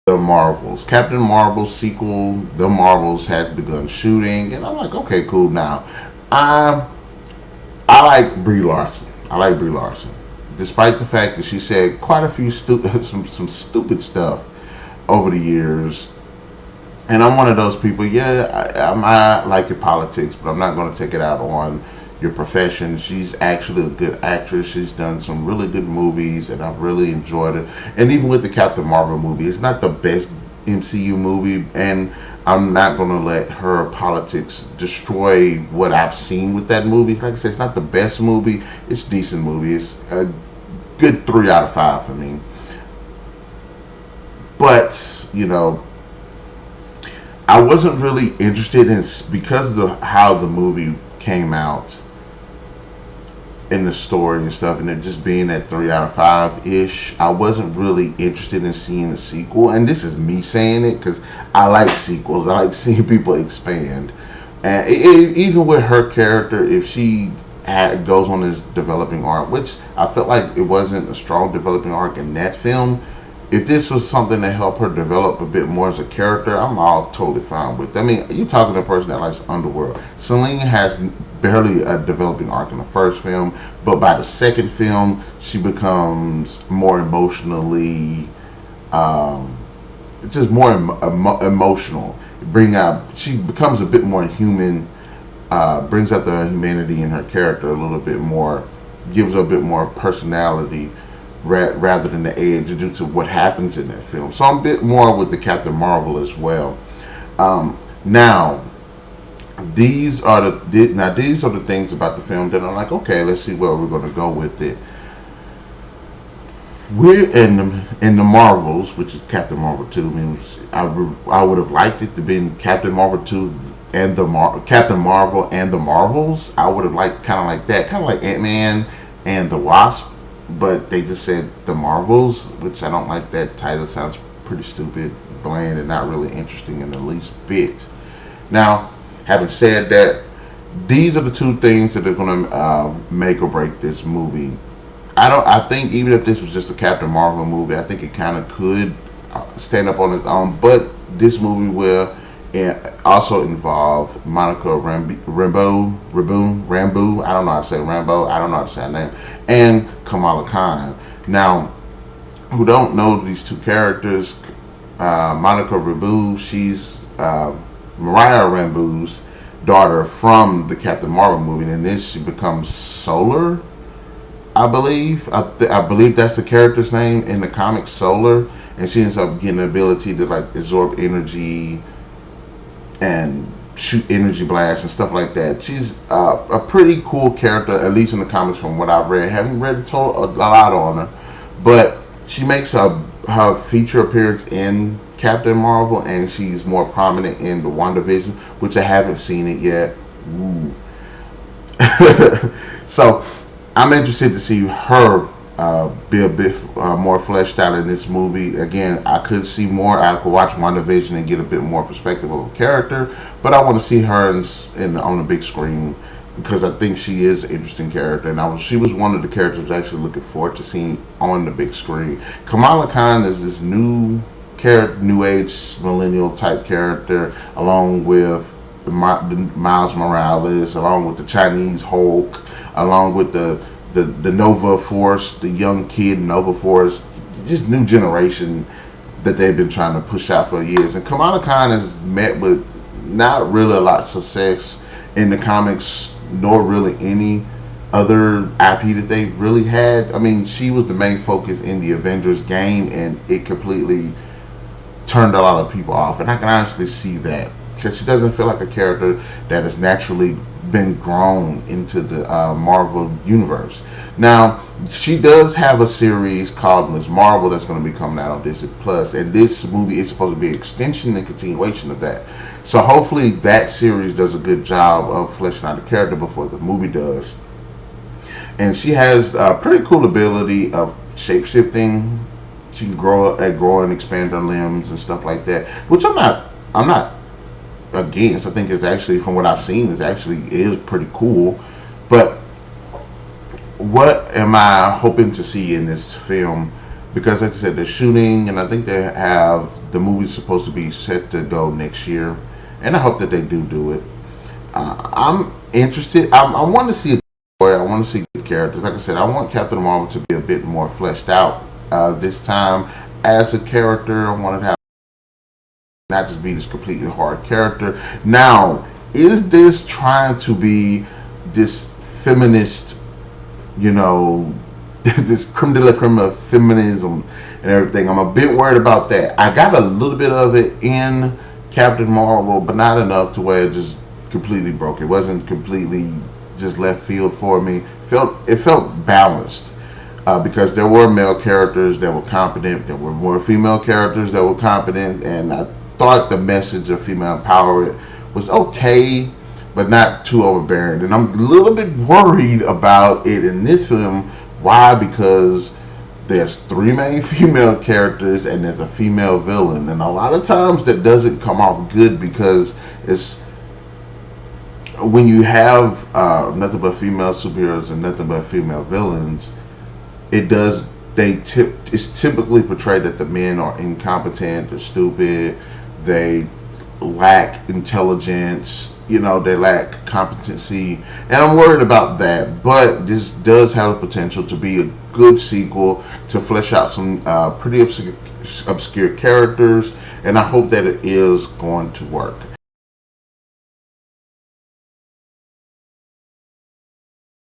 the Marvels. Captain Marvel sequel, The Marvels, has begun shooting, and I'm like, okay, cool. Now, I I like Brie Larson. I like Brie Larson, despite the fact that she said quite a few some stupid stuff over the years. And I'm one of those people. Yeah, I might like your politics, but I'm not going to take it out on your profession. She's actually a good actress. She's done some really good movies, and I've really enjoyed it. And even with the Captain Marvel movie, it's not the best MCU movie, and I'm not going to let her politics destroy what I've seen with that movie. Like I said, it's not the best movie. It's a decent movie. It's a good 3 out of 5 for me. But I wasn't really interested in, because of how the movie came out in the story and stuff, and it just being at 3 out of 5 ish. I wasn't really interested in seeing a sequel, and this is me saying it because I like sequels. I like seeing people expand, and even with her character, if she goes on this developing arc, which I felt like it wasn't a strong developing arc in that film. If this was something to help her develop a bit more as a character, I'm all totally fine with. I mean, you're talking to a person that likes Underworld. Celine has barely a developing arc in the first film, but by the second film, she becomes more emotionally, um, just more emotional. She becomes a bit more human. Brings out the humanity in her character a little bit more, gives her a bit more personality rather than the age due to what happens in that film. So I'm a bit more with the Captain Marvel as well. Now, these are the things about the film that I'm like, okay, let's see where we're going to go with it. We're in the Marvels, which is Captain Marvel 2. I mean, I would have liked it to be Captain Marvel 2 and Captain Marvel and the Marvels. I would have liked kind of like that, kind of like Ant-Man and the Wasp, but they just said the Marvels, which I don't like. That title sounds pretty stupid, bland, and not really interesting in the least bit. Now, having said that, these are the two things that are going to make or break this movie. I think even if this was just a Captain Marvel movie, I think it kind of could stand up on its own. But this movie will also involve Monica Rambeau. I don't know how to say Rambeau. I don't know how to say her name, and Kamala Kahn. Now, who don't know these two characters? Monica Rambeau, she's Mariah Rambeau's daughter from the Captain Marvel movie, and in this she becomes Solar. I believe. I believe that's the character's name in the comic, Solar, and she ends up getting the ability to like absorb energy and shoot energy blasts and stuff like that. She's a pretty cool character, at least in the comics from what I've read. Haven't read a lot on her, but she makes her feature appearance in Captain Marvel, and she's more prominent in the WandaVision, which I haven't seen it yet. Ooh. So I'm interested to see her be a bit more fleshed out in this movie. Again, I could see more. I could watch WandaVision and get a bit more perspective of a character, but I want to see her on the big screen because I think she is an interesting character, and she was one of the characters I was actually looking forward to seeing on the big screen. Kamala Khan is this new character, new age millennial type character, along with the Miles Morales, along with the Chinese Hulk, along with the Nova Force, the young kid Nova Force, just new generation that they've been trying to push out for years. And Kamala Khan has met with not really a lot of success in the comics, nor really any other IP that they've really had. I mean, she was the main focus in the Avengers game, and it completely turned a lot of people off. And I can honestly see that because she doesn't feel like a character that has naturally been grown into the Marvel universe. Now, she does have a series called Ms. Marvel that's going to be coming out on Disney Plus, and this movie is supposed to be an extension and continuation of that. So hopefully that series does a good job of fleshing out the character before the movie does. And she has a pretty cool ability of shape-shifting. She can grow and expand her limbs and stuff like that, which I'm not against. I think it's actually, from what I've seen, it actually is pretty cool. But what am I hoping to see in this film? because, like I said, they're shooting, and I think they have the movie's supposed to be set to go next year, and I hope that they do it. I'm interested. I want to see a story. I want to see good characters. Like I said, I want Captain Marvel to be a bit more fleshed out this time as a character. I want to have not just be this completely hard character. Now, is this trying to be this feminist, you know, this creme de la creme of feminism and everything? I'm a bit worried about that. I got a little bit of it in Captain Marvel, but not enough to where it just completely broke. It wasn't completely just left field for me. It felt balanced because there were male characters that were competent, there were more female characters that were competent, and I thought the message of female empowerment was okay, but not too overbearing. And I'm a little bit worried about it in this film. Why? Because there's three main female characters and there's a female villain, and a lot of times that doesn't come off good because it's when you have nothing but female superheroes and nothing but female villains, it does it's typically portrayed that the men are incompetent, they're stupid, they lack intelligence, they lack competency, and I'm worried about that. But this does have the potential to be a good sequel to flesh out some pretty obscure characters, and I hope that it is going to work.